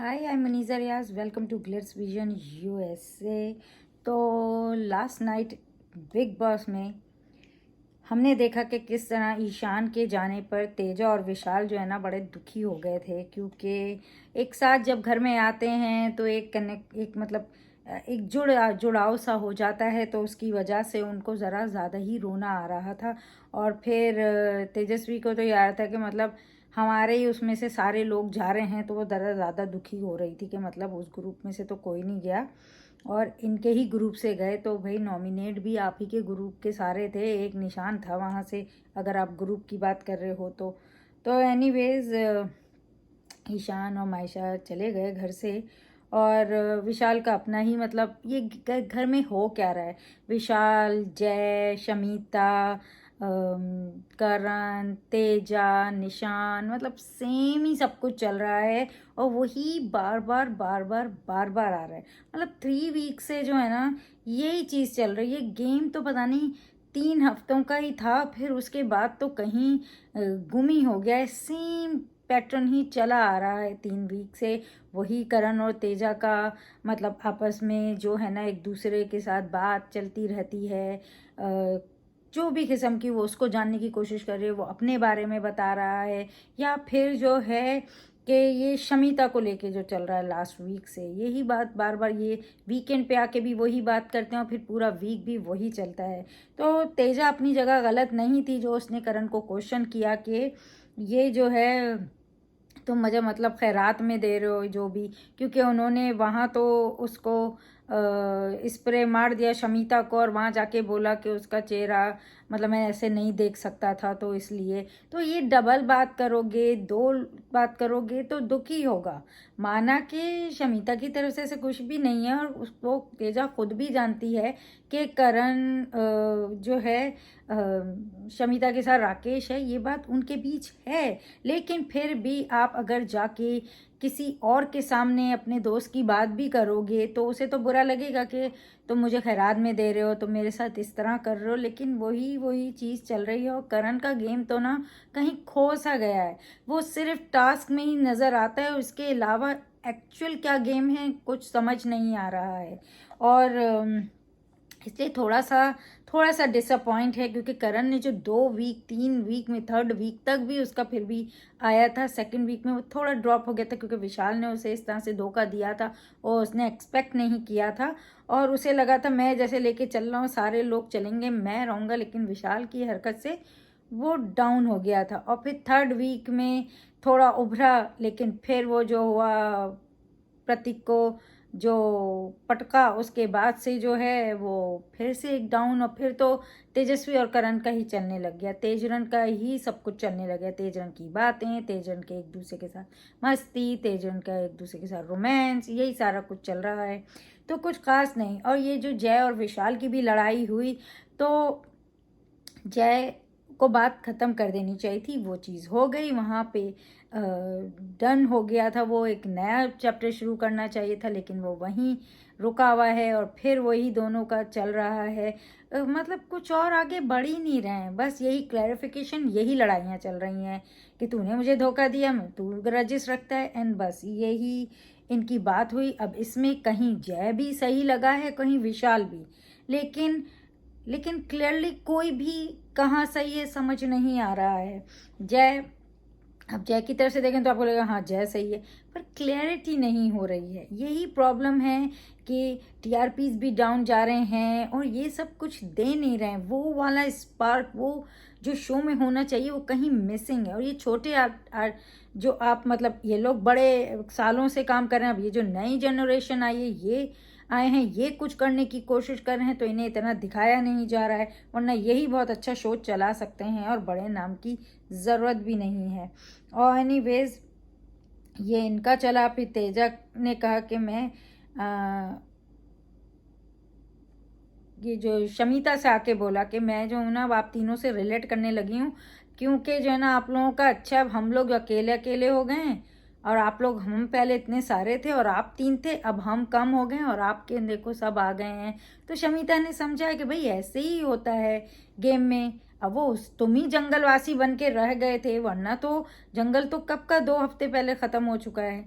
Hi I am Muneeza Riyaz, welcome to Glitz Vision USA. तो last night Bigg Boss में हमने देखा कि किस तरह ईशान के जाने पर तेजा और विशाल जो है ना बड़े दुखी हो गए थे, क्योंकि एक साथ जब घर में आते हैं तो एक कनेक्ट एक मतलब एक जुड़ाव सा हो जाता है, तो उसकी वजह से उनको ज़रा ज़्यादा ही रोना आ रहा था। और फिर तेजस्वी को तो ये आ रहा था कि मतलब हमारे ही उसमें से सारे लोग जा रहे हैं, तो वो ज़रा ज़्यादा दुखी हो रही थी कि मतलब उस ग्रुप में से तो कोई नहीं गया और इनके ही ग्रुप से गए। तो भाई नॉमिनेट भी आप ही के ग्रुप के सारे थे, एक निशान था वहाँ से, अगर आप ग्रुप की बात कर रहे हो तो एनीवेज ईशान और मायशा चले गए घर से। और विशाल का अपना ही मतलब ये घर में हो क्या रहा है। विशाल, जय, शमीता, करण, तेजा, निशान, मतलब सेम ही सब कुछ चल रहा है और वही बार बार बार बार बार बार आ रहा है। मतलब 3 वीक से जो है ना यही चीज़ चल रही है। गेम तो पता नहीं 3 हफ्तों का ही था, फिर उसके बाद तो कहीं गुम ही हो गया है। सेम पैटर्न ही चला आ रहा है 3 वीक से। वही करण और तेजा का मतलब आपस में जो है ना एक दूसरे के साथ बात चलती रहती है। जो भी किस्म की वो उसको जानने की कोशिश कर रही है, वो अपने बारे में बता रहा है, या फिर जो है कि ये शमीता को लेके जो चल रहा है लास्ट वीक से, यही बात बार बार ये वीकेंड पे आके भी वही बात करते हैं और फिर पूरा वीक भी वही चलता है। तो तेजा अपनी जगह गलत नहीं थी जो उसने करण को क्वेश्चन किया कि ये जो है तुम मुझे मतलब खैरात में दे रहे हो जो भी, क्योंकि उन्होंने वहाँ तो उसको स्प्रे मार दिया शमीता को और वहाँ जाके बोला कि उसका चेहरा मतलब मैं ऐसे नहीं देख सकता था, तो इसलिए तो ये डबल बात करोगे, दो बात करोगे तो दुख ही होगा। माना कि शमीता की तरफ से ऐसे कुछ भी नहीं है और उसको तेजा खुद भी जानती है कि करण जो है शमीता के साथ राकेश है, ये बात उनके बीच है। लेकिन फिर भी आप अगर जाके किसी और के सामने अपने दोस्त की बात भी करोगे तो उसे तो बुरा लगेगा कि तुम मुझे खैरात में दे रहे हो, तुम मेरे साथ इस तरह कर रहे हो। लेकिन वही वही चीज़ चल रही है और करण का गेम तो ना कहीं खो सा गया है। वो सिर्फ टास्क में ही नज़र आता है, उसके अलावा एक्चुअल क्या गेम है कुछ समझ नहीं आ रहा है। और इसलिए थोड़ा सा डिसअपॉइंट है, क्योंकि करण ने जो 2 वीक 3 वीक में 3rd वीक तक भी उसका फिर भी आया था, 2nd वीक में वो थोड़ा ड्रॉप हो गया था क्योंकि विशाल ने उसे इस तरह से धोखा दिया था और उसने एक्सपेक्ट नहीं किया था। और उसे लगा था मैं जैसे लेके चल रहा हूँ सारे लोग चलेंगे, मैं रहूँगा, लेकिन विशाल की हरकत से वो डाउन हो गया था। और फिर 3rd वीक में थोड़ा उभरा, लेकिन फिर वो जो हुआ प्रतीक को जो पटका, उसके बाद से जो है वो फिर से एक डाउन। और फिर तो तेजस्वी और करण का ही चलने लग गया, तेजरन का ही सब कुछ चलने लग गया। तेजरन की बातें, तेजरन के एक दूसरे के साथ मस्ती, तेजरन का एक दूसरे के साथ रोमांस, यही सारा कुछ चल रहा है, तो कुछ खास नहीं। और ये जो जय और विशाल की भी लड़ाई हुई, तो जय को बात ख़त्म कर देनी चाहिए थी, वो चीज़ हो गई वहाँ पे, डन हो गया था। वो एक नया चैप्टर शुरू करना चाहिए था, लेकिन वो वहीं रुका हुआ है और फिर वही दोनों का चल रहा है। मतलब कुछ और आगे बढ़ ही नहीं रहे हैं, बस यही क्लैरिफिकेशन, यही लड़ाइयाँ चल रही हैं कि तूने मुझे धोखा दिया, मैं तू रजिस रखता है, एंड बस यही इनकी बात हुई। अब इसमें कहीं जय भी सही लगा है, कहीं विशाल भी, लेकिन लेकिन क्लियरली कोई भी कहाँ सही है समझ नहीं आ रहा है। जय, अब जय की तरफ से देखें तो आपको लगेगा हाँ जय सही है, पर क्लैरिटी नहीं हो रही है। यही प्रॉब्लम है कि टीआरपीज भी डाउन जा रहे हैं और ये सब कुछ दे नहीं रहे हैं। वो वाला स्पार्क, वो जो शो में होना चाहिए वो कहीं मिसिंग है। और ये छोटे जो आप मतलब ये लोग बड़े सालों से काम कर रहे हैं, अब ये जो नई जनरेशन आई है, ये आए हैं, ये कुछ करने की कोशिश कर रहे हैं, तो इन्हें इतना दिखाया नहीं जा रहा है। वरना यही बहुत अच्छा शो चला सकते हैं और बड़े नाम की ज़रूरत भी नहीं है। और एनीवेज ये इनका चला, फिर तेजा ने कहा कि मैं ये जो शमीता से आके बोला कि मैं जो हूँ ना अब आप तीनों से रिलेट करने लगी हूँ, क्योंकि जो है ना आप लोगों का अच्छा, अब हम लोग अकेले अकेले हो गए हैं और आप लोग, हम पहले इतने सारे थे और आप 3 थे, अब हम कम हो गए हैं और आपके देखो सब आ गए हैं। तो शमीता ने समझा है कि भाई ऐसे ही होता है गेम में। अब वो तुम ही जंगलवासी बन के रह गए थे, वरना तो जंगल तो कब का 2 हफ्ते पहले ख़त्म हो चुका है।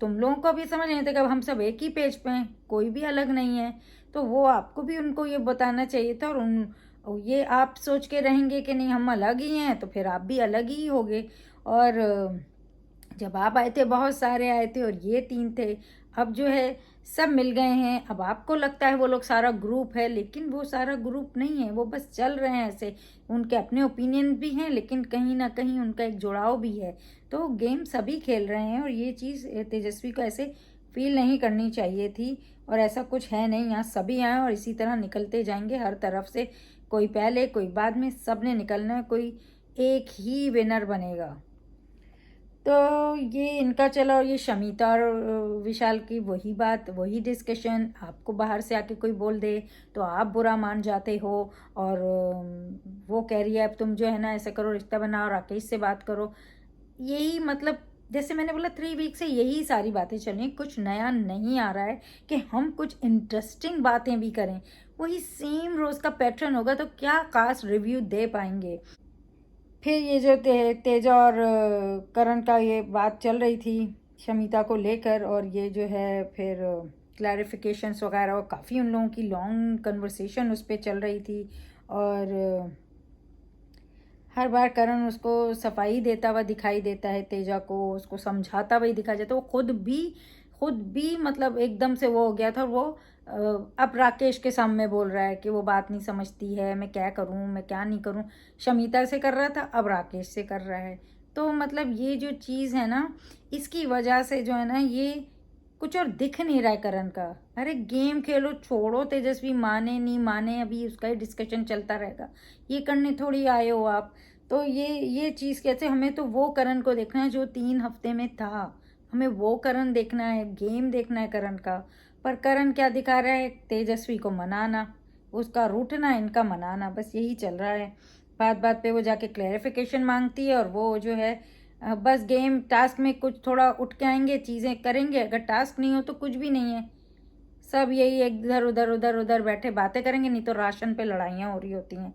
तुम लोगों को भी समझ नहीं था कि अब हम सब एक ही पेज पे हैं, कोई भी अलग नहीं है। तो वो आपको भी उनको ये बताना चाहिए था। और ये आप सोच के रहेंगे कि नहीं हम अलग ही हैं, तो फिर आप भी अलग ही होगे। और जब आप आए थे बहुत सारे आए थे और ये 3 थे। अब जो है सब मिल गए हैं। अब आपको लगता है वो लोग सारा ग्रुप है, लेकिन वो सारा ग्रुप नहीं है। वो बस चल रहे हैं ऐसे। उनके अपने ओपिनियन भी हैं, लेकिन कहीं ना कहीं उनका एक जुड़ाव भी है। तो गेम सभी खेल रहे हैं, और ये चीज़ तेजस्वी को ऐसे फील नहीं करनी चाहिए थी। और ऐसा कुछ है नहीं, यहाँ सभी आए और इसी तरह निकलते जाएंगे हर तरफ से। कोई पहले कोई बाद में, सब ने निकलना है। कोई एक ही विनर बनेगा। तो ये इनका चला। और ये शमिता और विशाल की वही बात, वही डिस्कशन। आपको बाहर से आके कोई बोल दे तो आप बुरा मान जाते हो। और वो कह रही है अब तुम जो है ना ऐसा करो, रिश्ता बनाओ, राकेश से बात करो। यही मतलब जैसे मैंने बोला 3 वीक से यही सारी बातें चल रही हैं। कुछ नया नहीं आ रहा है कि हम कुछ इंटरेस्टिंग बातें भी करें। वही सेम रोज़ का पैटर्न होगा तो क्या खास रिव्यू दे पाएंगे। फिर ये जो तेजा और करण का ये बात चल रही थी शमिता को लेकर, और ये जो है फिर क्लैरिफिकेशंस वगैरह, और काफ़ी उन लोगों की लॉन्ग कन्वर्सेशन उस पर चल रही थी। और हर बार करण उसको सफाई देता हुआ दिखाई देता है, तेजा को उसको समझाता हुआ ही दिखाई देता है। वो खुद भी मतलब एकदम से वो हो गया था। वो अब राकेश के सामने बोल रहा है कि वो बात नहीं समझती है, मैं क्या करूं, मैं क्या नहीं करूं। शमिता से कर रहा था, अब राकेश से कर रहा है। तो मतलब ये जो चीज़ है ना, इसकी वजह से जो है ना, ये कुछ और दिख नहीं रहा है करण का। अरे गेम खेलो, छोड़ो तेजस्वी, माने नहीं माने अभी उसका ही डिस्कशन चलता रहेगा। ये करने थोड़ी आए हो आप। तो ये चीज़ कैसे, हमें तो वो करण को देखना है जो 3 हफ्ते में था। हमें वो करण देखना है, गेम देखना है करण का। पर करण क्या दिखा रहा है, तेजस्वी को मनाना, उसका रूठना, इनका मनाना, बस यही चल रहा है। बात बात पे वो जाके क्लैरिफिकेशन मांगती है, और वो जो है बस गेम टास्क में कुछ थोड़ा उठ के आएंगे, चीज़ें करेंगे। अगर टास्क नहीं हो तो कुछ भी नहीं है। सब यही इधर उधर उधर उधर बैठे बातें करेंगे, नहीं तो राशन पे लड़ाइयाँ हो रही होती हैं।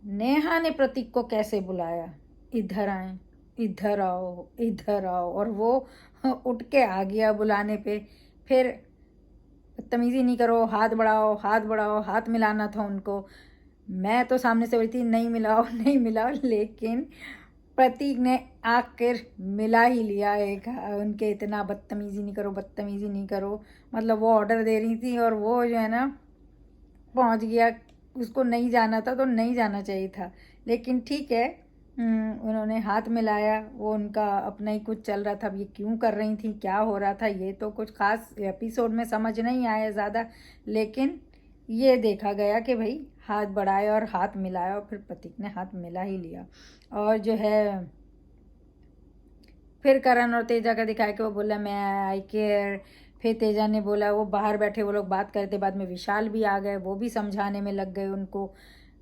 नेहा ने प्रतीक को कैसे बुलाया, इधर आए, इधर आओ, इधर आओ, और वो उठ के आ गया बुलाने पे। फिर बदतमीजी नहीं करो, हाथ बढ़ाओ, हाथ बढ़ाओ, हाथ मिलाना था उनको। मैं तो सामने से बोली थी नहीं मिलाओ, नहीं मिलाओ, लेकिन प्रतीक ने आकर मिला ही लिया। एक उनके इतना बदतमीजी नहीं करो, बदतमीजी नहीं करो, मतलब वो ऑर्डर दे रही थी और वो जो है ना पहुंच गया। उसको नहीं जाना था तो नहीं जाना चाहिए था, लेकिन ठीक है। उन्होंने हाथ मिलाया। वो उनका अपना ही कुछ चल रहा था। अब ये क्यों कर रही थी, क्या हो रहा था, ये तो कुछ खास एपिसोड में समझ नहीं आया ज़्यादा, लेकिन ये देखा गया कि भाई हाथ बढ़ाया और हाथ मिलाया, और फिर प्रतीक ने हाथ मिला ही लिया। और जो है फिर करण और तेजा का दिखाया कि वो बोला मैं आई केयर। फिर तेजा ने बोला, वो बाहर बैठे वो लोग बात करते, बाद में विशाल भी आ गए, वो भी समझाने में लग गए उनको।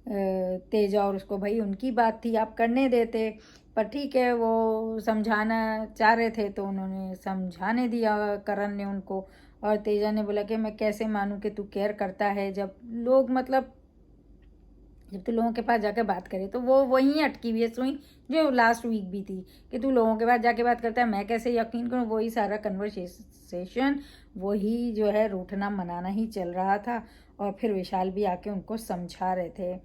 तेजा और उसको, भाई उनकी बात थी आप करने देते, पर ठीक है वो समझाना चाह रहे थे तो उन्होंने समझाने दिया करण ने उनको। और तेजा ने बोला कि मैं कैसे मानूं कि तू केयर करता है, जब लोग मतलब जब तू लोगों के पास जाके बात करे। तो वो वहीं अटकी हुई है सुई, जो लास्ट वीक भी थी कि तू लोगों के पास जाके बात करता है, मैं कैसे यकीन करूँ। वही सारा कन्वर्सेशन, वही जो है रूठना मनाना ही चल रहा था। और फिर विशाल भी आके उनको समझा रहे थे।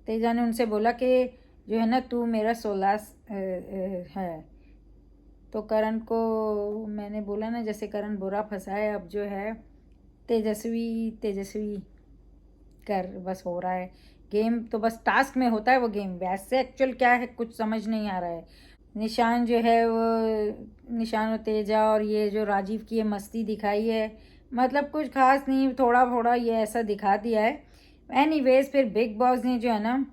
तेजा ने उनसे बोला कि जो है ना तू मेरा सोलास है। तो करण को मैंने बोला ना, जैसे करण बुरा फंसा है, अब जो है तेजस्वी तेजस्वी कर बस हो रहा है। गेम तो बस टास्क में होता है वो गेम, वैसे एक्चुअल क्या है कुछ समझ नहीं आ रहा है। निशान जो है वो, निशान और तेजा और ये जो राजीव की ये मस्ती दिखाई है, मतलब कुछ खास नहीं, थोड़ा थोड़ा ये ऐसा दिखा दिया है। एनीवेज फिर बिग बॉस ने जो है ना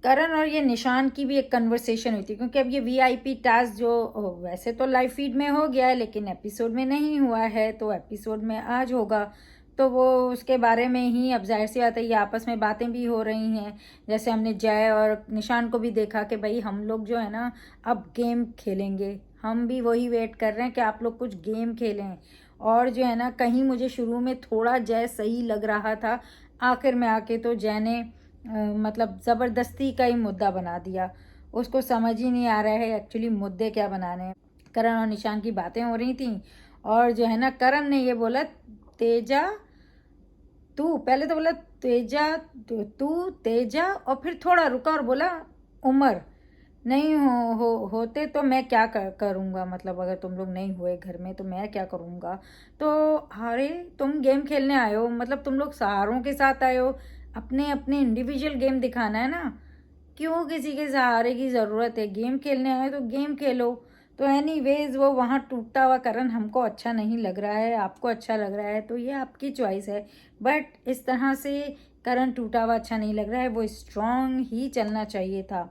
करण और ये निशान की भी एक कन्वर्सेशन हुई थी, क्योंकि अब ये वीआईपी टास्क जो वैसे तो लाइव फीड में हो गया है लेकिन एपिसोड में नहीं हुआ है, तो एपिसोड में आज होगा। तो वो उसके बारे में ही, अब जाहिर सी बात है ये आपस में बातें भी हो रही हैं। जैसे हमने जय और निशान को भी देखा कि भाई हम लोग जो है ना अब गेम खेलेंगे, हम भी वही वेट कर रहे हैं कि आप लोग कुछ गेम खेलें। और जो है ना कहीं मुझे शुरू में थोड़ा जय सही लग रहा था, आखिर में आके तो जय ने मतलब ज़बरदस्ती का ही मुद्दा बना दिया। उसको समझ ही नहीं आ रहा है एक्चुअली मुद्दे क्या बनाने हैं। करण और निशान की बातें हो रही थी और जो है ना करण ने ये बोला तेजा तू, पहले तो बोला तेजा तू तेजा, और फिर थोड़ा रुका और बोला उमर नहीं होते तो मैं क्या करूँगा, मतलब अगर तुम लोग नहीं हुए घर में तो मैं क्या करूँगा। तो अरे तुम गेम खेलने आए हो, मतलब तुम लोग सहारों के साथ आए हो, अपने अपने इंडिविजुअल गेम दिखाना है ना, क्यों किसी के सहारे की ज़रूरत है। गेम खेलने आए तो गेम खेलो। तो एनीवेज वो वहाँ टूटता हुआ करण हमको अच्छा नहीं लग रहा है, आपको अच्छा लग रहा है तो ये आपकी चॉइस है, बट इस तरह से करण टूटा हुआ अच्छा नहीं लग रहा है, वो स्ट्रॉन्ग ही चलना चाहिए था।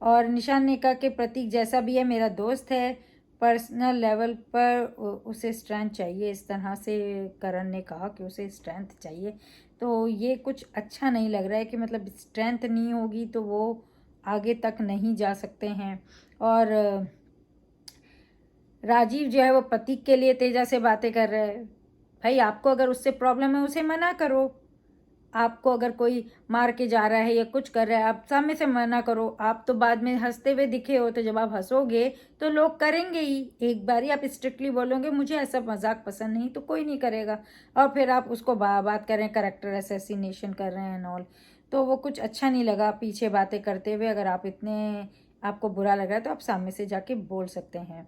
और निशान ने कहा कि प्रतीक जैसा भी है मेरा दोस्त है, पर्सनल लेवल पर उसे स्ट्रेंथ चाहिए। इस तरह से करण ने कहा कि उसे स्ट्रेंथ चाहिए, तो ये कुछ अच्छा नहीं लग रहा है कि मतलब स्ट्रेंथ नहीं होगी तो वो आगे तक नहीं जा सकते हैं। और राजीव जो है वो प्रतीक के लिए तेजा से बातें कर रहा है। भाई आपको अगर उससे प्रॉब्लम है उसे मना करो, आपको अगर कोई मार के जा रहा है या कुछ कर रहा है आप सामने से मना करो। आप तो बाद में हंसते हुए दिखे हो, तो जब आप हंसोगे तो लोग करेंगे ही। एक बार ही आप स्ट्रिक्टली बोलोगे मुझे ऐसा मजाक पसंद नहीं तो कोई नहीं करेगा, और फिर आप उसको बात कर रहे हैं करेक्टर असैसिनेशन कर रहे हैं ऑल, तो वो कुछ अच्छा नहीं लगा पीछे बातें करते हुए। अगर आप इतने आपको बुरा लग रहा है तो आप सामने से जाके बोल सकते हैं।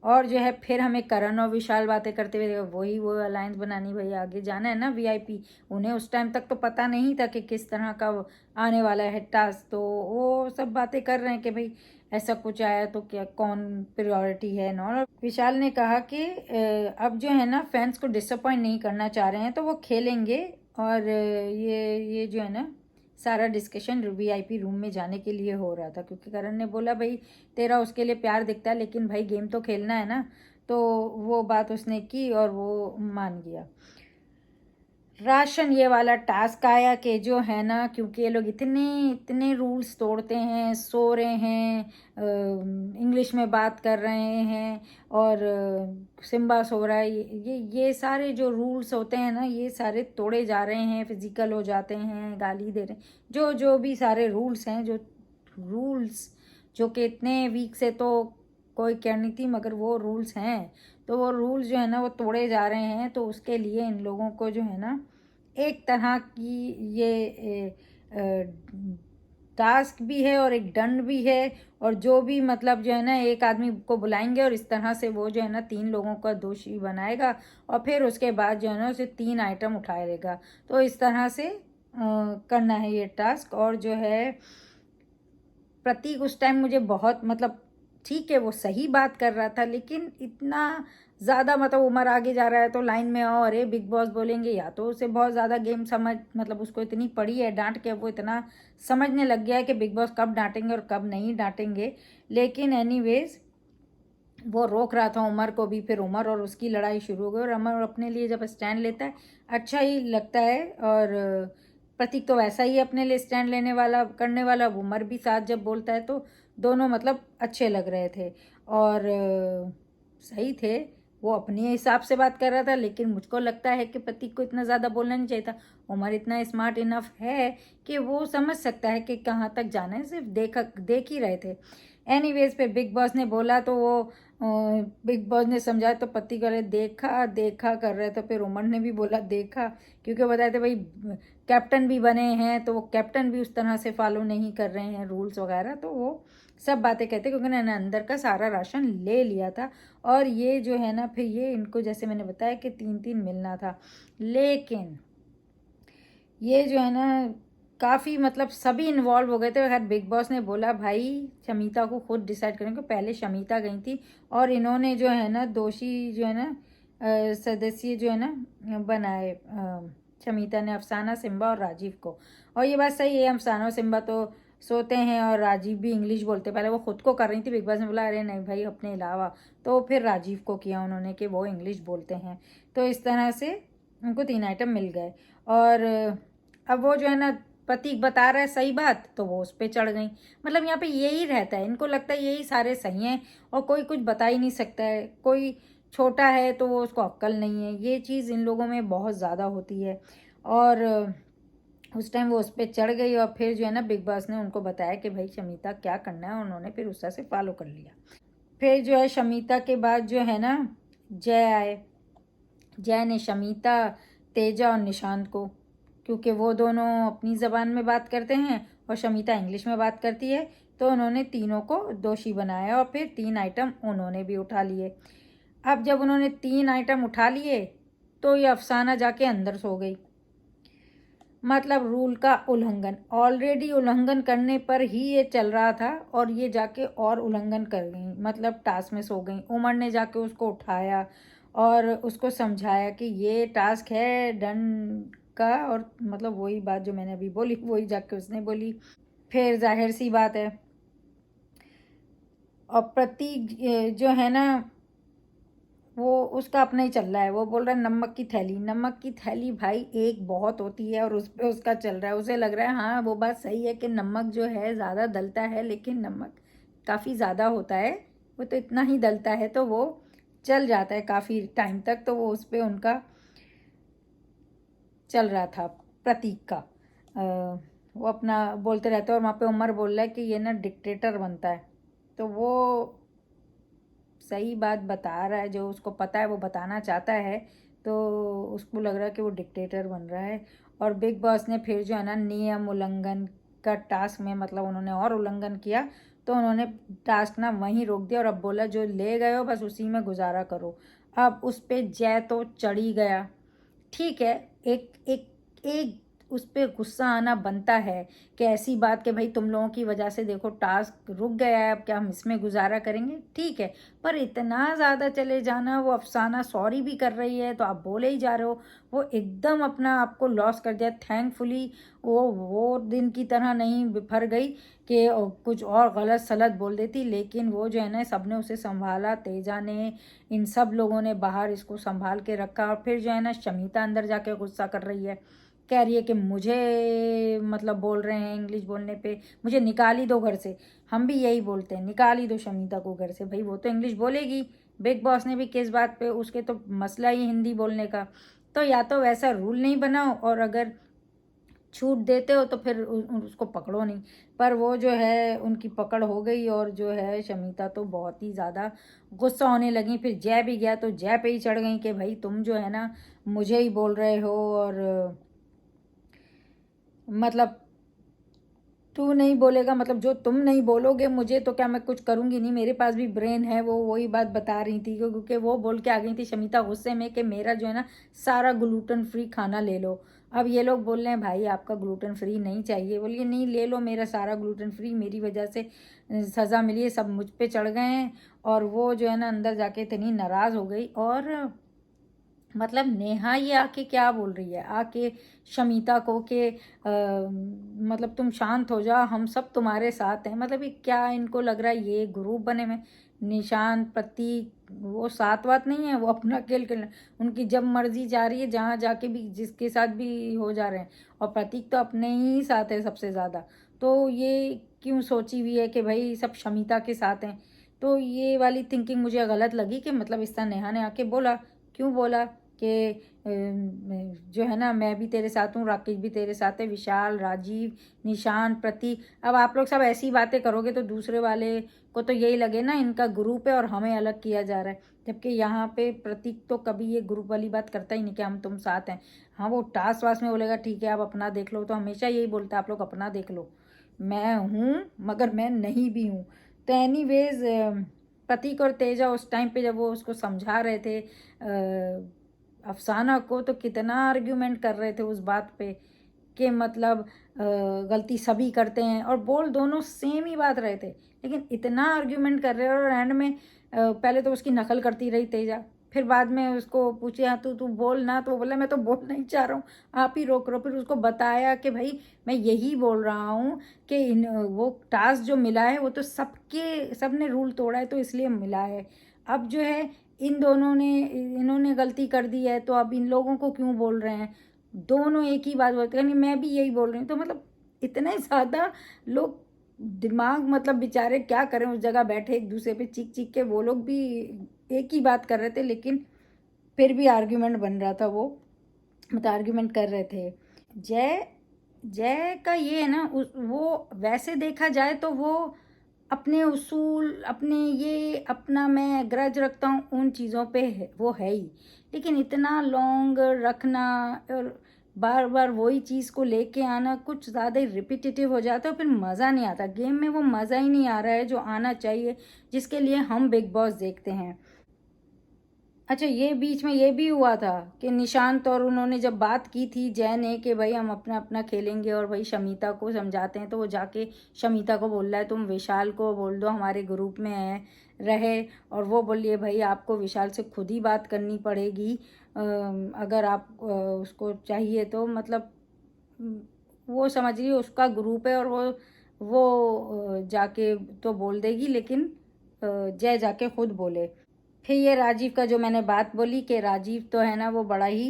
और जो है फिर हमें करण और विशाल बातें करते हुए वही वो अलायंस बनानी, भाई आगे जाना है ना वीआईपी। उन्हें उस टाइम तक तो पता नहीं था कि किस तरह का आने वाला है टास्क, तो वो सब बातें कर रहे हैं कि भाई ऐसा कुछ आया तो क्या कौन प्रायोरिटी है ना। और विशाल ने कहा कि अब जो है ना फैंस को डिसअपॉइंट नहीं करना चाह रहे हैं तो वो खेलेंगे। और ये जो है ना सारा डिस्कशन वीआईपी रूम में जाने के लिए हो रहा था, क्योंकि करण ने बोला भाई तेरा उसके लिए प्यार दिखता है लेकिन भाई गेम तो खेलना है ना, तो वो बात उसने की और वो मान गया। राशन ये वाला टास्क आया कि जो है ना क्योंकि ये लोग इतने इतने रूल्स तोड़ते हैं, सो रहे हैं, इंग्लिश में बात कर रहे हैं, और सिम्बा सो रहा है, ये सारे जो रूल्स होते हैं ना ये सारे तोड़े जा रहे हैं, फिजिकल हो जाते हैं, गाली दे रहे हैं, जो जो भी सारे रूल्स हैं, जो रूल्स जो कि इतने वीक से तो कोई कह नहीं थी मगर वो रूल्स हैं, तो वो रूल्स जो है ना वो तोड़े जा रहे हैं। तो उसके लिए इन लोगों को जो है ना एक तरह की ये टास्क भी है और एक दंड भी है। और जो भी मतलब जो है ना एक आदमी को बुलाएंगे और इस तरह से वो जो है ना 3 लोगों का दोषी बनाएगा और फिर उसके बाद जो है ना उसे 3 आइटम उठाएगा। तो इस तरह से करना है ये टास्क। और जो है प्रतीक उस टाइम मुझे बहुत मतलब ठीक है वो सही बात कर रहा था, लेकिन इतना ज़्यादा मतलब उम्र आगे जा रहा है तो लाइन में आओ, अरे बिग बॉस बोलेंगे, या तो उसे बहुत ज़्यादा गेम समझ मतलब उसको इतनी पड़ी है डांट के वो इतना समझने लग गया है कि बिग बॉस कब डांटेंगे और कब नहीं डांटेंगे। लेकिन एनीवेज वो रोक रहा था उमर को भी, फिर उमर और उसकी लड़ाई शुरू हो गई। और उमर अपने लिए जब स्टैंड लेता है अच्छा ही लगता है, और प्रतीक तो वैसा ही अपने लिए स्टैंड लेने वाला करने वाला, उमर भी साथ जब बोलता है तो दोनों मतलब अच्छे लग रहे थे और सही थे। वो अपने हिसाब से बात कर रहा था, लेकिन मुझको लगता है कि प्रतीक को इतना ज़्यादा बोलना नहीं चाहिए था। उमर इतना स्मार्ट इनफ है कि वो समझ सकता है कि कहाँ तक जाना है, सिर्फ देख ही रहे थे। एनीवेज पे बिग बॉस ने बोला तो वो बिग बॉस ने समझाया तो पति करे देखा देखा कर रहे थे, फिर उमर ने भी बोला देखा, क्योंकि बताए थे भाई कैप्टन भी बने हैं तो वो कैप्टन भी उस तरह से फॉलो नहीं कर रहे हैं रूल्स वगैरह, तो वो सब बातें कहते क्योंकि उन्होंने अंदर का सारा राशन ले लिया था। और ये जो है ना फिर ये इनको जैसे मैंने बताया कि 3-3 मिलना था, लेकिन ये जो है ना काफ़ी मतलब सभी इन्वॉल्व हो गए थे। अगर बिग बॉस ने बोला भाई शमीता को खुद डिसाइड करें, क्योंकि पहले शमीता गई थी और इन्होंने जो है ना दोषी जो है ना सदस्य जो है ना बनाए, शमीता ने अफसाना, सिम्बा और राजीव को। और ये बात सही है, अफसाना और सिम्बा तो सोते हैं और राजीव भी इंग्लिश बोलते, पहले वो खुद को कर रही थी, बिग बॉस ने बोला अरे नहीं भाई अपने अलावा, तो फिर राजीव को किया उन्होंने कि वो इंग्लिश बोलते हैं। तो इस तरह से उनको 3 आइटम मिल गए। और अब वो जो है ना प्रतीक बता रहा है सही बात तो वो उस पर चढ़ गई। मतलब यहाँ पे यही रहता है, इनको लगता है यही सारे सही हैं और कोई कुछ बता ही नहीं सकता है, कोई छोटा है तो वो उसको अक्ल नहीं है, ये चीज़ इन लोगों में बहुत ज़्यादा होती है। और उस टाइम वो उस पर चढ़ गई और फिर जो है ना बिग बॉस ने उनको बताया कि भाई शमीता क्या करना है, उन्होंने फिर उस तरह से फॉलो कर लिया। फिर जो है शमीता के बाद जो है ना जय आए। जय ने शमीता, तेजा और निशांत को, क्योंकि वो दोनों अपनी ज़बान में बात करते हैं और शमीता इंग्लिश में बात करती है, तो उन्होंने तीनों को दोषी बनाया और फिर 3 आइटम उन्होंने भी उठा लिए। अब जब उन्होंने 3 आइटम उठा लिए तो ये अफसाना जाके अंदर सो गई। मतलब रूल का उल्लंघन, ऑलरेडी उल्लंघन करने पर ही ये चल रहा था और ये जाके और उल्लंघन कर गई, मतलब टास्क में सो गई। उमर ने जाके उसको उठाया और उसको समझाया कि ये टास्क है डन का, और मतलब वही बात जो मैंने अभी बोली वही जाके उसने बोली। फिर जाहिर सी बात है, और प्रतीक जो है ना वो उसका अपना ही चल रहा है। वो बोल रहा है नमक की थैली, नमक की थैली भाई एक बहुत होती है और उस पर उसका चल रहा है। उसे लग रहा है हाँ वो बात सही है कि नमक जो है ज़्यादा डलता है, लेकिन नमक काफ़ी ज़्यादा होता है, वो तो इतना ही डलता है तो वो चल जाता है काफ़ी टाइम तक। तो वो उस पर उनका चल रहा था प्रतीक का। वो अपना बोलते रहते हैं और वहाँ पे उमर बोल रहा है कि ये ना डिक्टेटर बनता है। तो वो सही बात बता रहा है, जो उसको पता है वो बताना चाहता है, तो उसको लग रहा है कि वो डिक्टेटर बन रहा है। और बिग बॉस ने फिर जो है ना नियम उल्लंघन का टास्क में, मतलब उन्होंने और उल्लंघन किया, तो उन्होंने टास्क ना वहीं रोक दिया और अब बोला जो ले गए हो बस उसी में गुजारा करो। अब उस पे जय तो चढ़ ही गया। ठीक है, एक एक एक उस पर गुस्सा आना बनता है कि ऐसी बात कि भाई तुम लोगों की वजह से देखो टास्क रुक गया है, अब क्या हम इसमें गुजारा करेंगे, ठीक है। पर इतना ज़्यादा चले जाना, वो अफसाना सॉरी भी कर रही है तो आप बोले ही जा रहे हो, वो एकदम अपना आपको लॉस कर दिया। थैंकफुली वो दिन की तरह नहीं बिफर गई कि कुछ और गलत सलत बोल देती, लेकिन वो जो है ना सब ने उसे संभाला, तेजा ने, इन सब लोगों ने बाहर इसको संभाल के रखा। और फिर जो है ना शमीता अंदर जाके गुस्सा कर रही है, कह रही है कि मुझे मतलब बोल रहे हैं इंग्लिश बोलने पे, मुझे निकाल ही दो घर से। हम भी यही बोलते हैं, निकाल ही दो शमीता को घर से। भाई वो तो इंग्लिश बोलेगी, बिग बॉस ने भी किस बात पे, उसके तो मसला ही हिंदी बोलने का। तो या तो वैसा रूल नहीं बनाओ और अगर छूट देते हो तो फिर उसको पकड़ो नहीं। पर वो जो है उनकी पकड़ हो गई और जो है शमीता तो बहुत ही ज़्यादा गुस्सा होने लगी। फिर जय भी गया तो जय पे ही चढ़ गई कि भाई तुम जो है ना मुझे ही बोल रहे हो, और मतलब तू नहीं बोलेगा, मतलब जो तुम नहीं बोलोगे मुझे तो क्या मैं कुछ करूँगी नहीं, मेरे पास भी ब्रेन है। वो वही बात बता रही थी क्योंकि वो बोल के आ गई थी शमीता गुस्से में कि मेरा जो है ना सारा ग्लूटेन फ्री खाना ले लो। अब ये लोग बोल रहे हैं भाई आपका ग्लूटेन फ्री नहीं चाहिए, बोलिए नहीं ले लो मेरा सारा ग्लूटेन फ्री, मेरी वजह से सज़ा मिली है, सब मुझ पे चढ़ गए हैं। और वो जो है ना अंदर जाके इतनी नाराज़ हो गई। और मतलब नेहा ये आके क्या बोल रही है आके शमीता को कि मतलब तुम शांत हो जाओ, हम सब तुम्हारे साथ हैं। मतलब ये क्या इनको लग रहा है ये ग्रुप बने में, निशान प्रतीक वो साथ वात नहीं है, वो अपना खेल खेल रहे हैं। उनकी जब मर्जी जा रही है, जहाँ जाके भी जिसके साथ भी हो जा रहे हैं। और प्रतीक तो अपने ही साथ है सबसे ज़्यादा। तो ये क्यों सोची हुई है कि भाई सब शमीता के साथ हैं। तो ये वाली थिंकिंग मुझे गलत लगी कि मतलब इस तरह नेहा ने आके बोला, क्यों बोला कि जो है ना मैं भी तेरे साथ हूँ, राकेश भी तेरे साथ है, विशाल, राजीव, निशान, प्रतीक। अब आप लोग सब ऐसी बातें करोगे तो दूसरे वाले को तो यही लगे ना इनका ग्रुप है और हमें अलग किया जा रहा है। जबकि यहाँ पे प्रतीक तो कभी ये ग्रुप वाली बात करता ही नहीं कि हम तुम साथ हैं। हाँ वो टास्क वास में बोलेगा ठीक है आप अपना देख लो, तो हमेशा यही बोलता है आप लोग अपना देख लो, मैं हूँ मगर मैं नहीं भी हूँ। तो एनीवेज प्रतीक और तेजा उस टाइम पे जब वो उसको समझा रहे थे अफसाना को, तो कितना आर्ग्यूमेंट कर रहे थे उस बात पे कि मतलब गलती सभी करते हैं, और बोल दोनों सेम ही बात रहे थे, लेकिन इतना आर्ग्यूमेंट कर रहे हैं। और एंड में पहले तो उसकी नकल करती रही तेजा, फिर बाद में उसको पूछे हाँ तू तू बोल ना, तो वो बोला मैं तो बोल नहीं चाह रहा हूँ, आप ही रोक रहे हो। फिर उसको बताया कि भाई मैं यही बोल रहा हूँ कि वो टास्क जो मिला है वो तो सबके सबने रूल तोड़ा है तो इसलिए मिला है। अब जो है इन दोनों ने इन्होंने गलती कर दी है तो अब इन लोगों को क्यों बोल रहे हैं, दोनों एक ही बात बोलते हैं, यानी मैं भी यही बोल रही हूँ। तो मतलब इतने ज़्यादा लोग दिमाग, मतलब बेचारे क्या करें, उस जगह बैठे एक दूसरे पे चीख चीख के वो लोग भी एक ही बात कर रहे थे, लेकिन फिर भी आर्ग्यूमेंट बन रहा था वो, मतलब आर्ग्यूमेंट कर रहे थे। जय जय का ये है ना, वो वैसे देखा जाए तो वो अपने उसूल, अपने ये अपना मैं ग्रज रखता हूँ उन चीज़ों पे वो है ही, लेकिन इतना लॉन्ग रखना और बार बार वही चीज़ को लेके आना कुछ ज़्यादा ही रिपीटेटिव हो जाता है, फिर मज़ा नहीं आता गेम में, वो मज़ा ही नहीं आ रहा है जो आना चाहिए, जिसके लिए हम बिग बॉस देखते हैं। अच्छा, ये बीच में ये भी हुआ था कि निशांत और उन्होंने जब बात की थी जय ने कि भाई हम अपना अपना खेलेंगे और भाई शमीता को समझाते हैं, तो वो जाके शमीता को बोल रहा है तुम विशाल को बोल दो हमारे ग्रुप में है रहे, और वो बोलिए भाई आपको विशाल से खुद ही बात करनी पड़ेगी, अगर आप उसको चाहिए तो, मतलब वो समझिए उसका ग्रुप है और वो जाके तो बोल देगी, लेकिन जय जाके खुद बोले। फिर ये राजीव का जो मैंने बात बोली कि राजीव तो है ना वो बड़ा ही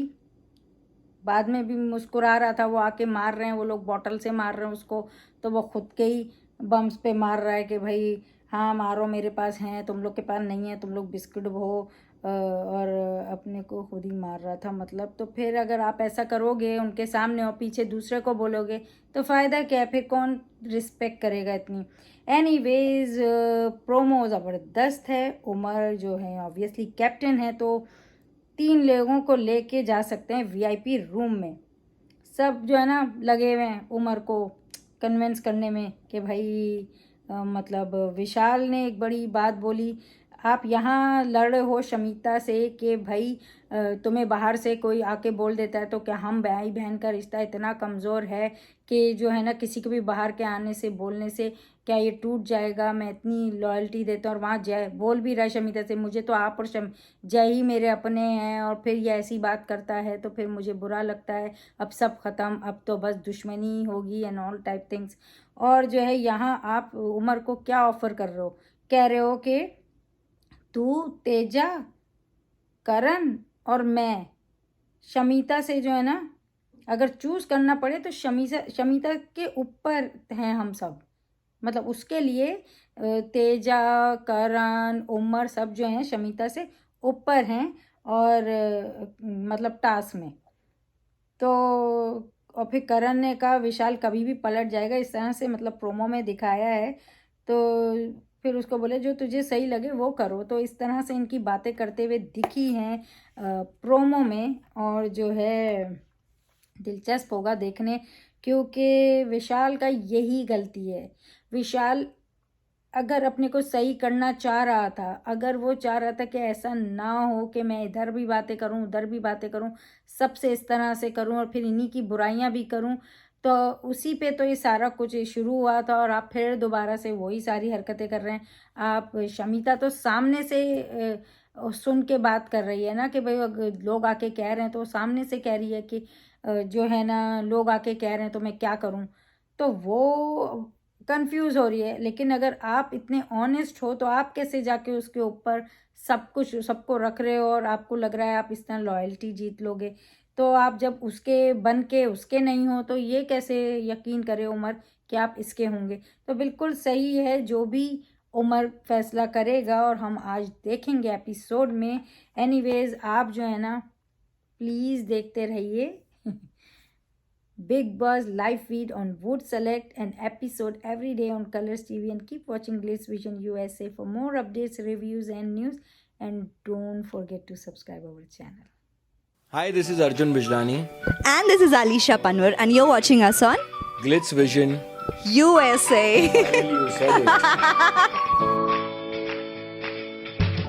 बाद में भी मुस्कुरा रहा था, वो आके मार रहे हैं, वो लोग बॉटल से मार रहे हैं उसको, तो वो खुद के ही बम्स पे मार रहा है कि भाई हाँ मारो मेरे पास हैं, तुम लोग के पास नहीं है, तुम लोग बिस्किट हो, और अपने को खुद ही मार रहा था मतलब। तो फिर अगर आप ऐसा करोगे उनके सामने और पीछे दूसरे को बोलोगे तो फ़ायदा क्या है, फिर कौन रिस्पेक्ट करेगा इतनी। एनीवेज प्रोमो ज़बरदस्त है। उमर जो है ऑब्वियसली कैप्टन है, तो 3 लोगों को लेके जा सकते हैं वीआईपी रूम में। सब जो है ना लगे हुए हैं उमर को कन्विंस करने में कि भाई मतलब विशाल ने एक बड़ी बात बोली, आप यहाँ लड़ रहे हो शमीता से कि भाई तुम्हें बाहर से कोई आके बोल देता है तो क्या हम भाई बहन का रिश्ता इतना कमज़ोर है कि जो है ना किसी को भी बाहर के आने से बोलने से क्या ये टूट जाएगा, मैं इतनी लॉयल्टी देता हूँ। और वहाँ जय बोल भी रहा है शमीता से मुझे तो आप और जय ही मेरे अपने हैं, और फिर ये ऐसी बात करता है तो फिर मुझे बुरा लगता है, अब सब ख़त्म, अब तो बस दुश्मनी होगी एंड ऑल टाइप थिंग्स। और जो है यहाँ आप उमर को क्या ऑफ़र कर रहे हो, कह रहे हो कि तू तेजा करण और मैं शमीता से जो है ना अगर चूज़ करना पड़े तो शमीता के ऊपर हैं हम सब, मतलब उसके लिए तेजा करण उमर सब जो हैं शमीता से ऊपर हैं, और मतलब टास्क में तो। और फिर करण ने कहा विशाल कभी भी पलट जाएगा, इस तरह से मतलब प्रोमो में दिखाया है, तो फिर उसको बोले जो तुझे सही लगे वो करो, तो इस तरह से इनकी बातें करते हुए दिखी हैं प्रोमो में। और जो है दिलचस्प होगा देखने, क्योंकि विशाल का यही गलती है। विशाल अगर अपने को सही करना चाह रहा था, अगर वो चाह रहा था कि ऐसा ना हो कि मैं इधर भी बातें करूं उधर भी बातें करूं, सबसे इस तरह से करूं और फिर इन्हीं की बुराइयां भी करूं, तो उसी पे तो ये सारा कुछ शुरू हुआ था, और आप फिर दोबारा से वही सारी हरकतें कर रहे हैं। आप शमीता तो सामने से सुन के बात कर रही है ना कि भाई अगर लोग आके कह रहे हैं तो सामने से कह रही है कि जो है ना लोग आके कह रहे हैं तो मैं क्या करूं, तो वो कंफ्यूज हो रही है। लेकिन अगर आप इतने ऑनेस्ट हो तो आप कैसे जाके उसके ऊपर सब कुछ सबको रख रहे हो और आपको लग रहा है आप इस तरह लॉयल्टी जीत लोगे, तो आप जब उसके बन के उसके नहीं हो तो ये कैसे यकीन करे उमर कि आप इसके होंगे। तो बिल्कुल सही है जो भी उमर फैसला करेगा, और हम आज देखेंगे एपिसोड में। एनीवेज आप जो है ना प्लीज़ देखते रहिए Big Boss live feed on Wood Select an episode every day on Colors TV, and keep watching Glitz Vision USA for more updates, reviews and news, and don't forget to subscribe our channel. Hi, this is Arjun Bijlani. And this is Alisha Panwar, and you're watching us on Glitz Vision USA. Finally, you said it.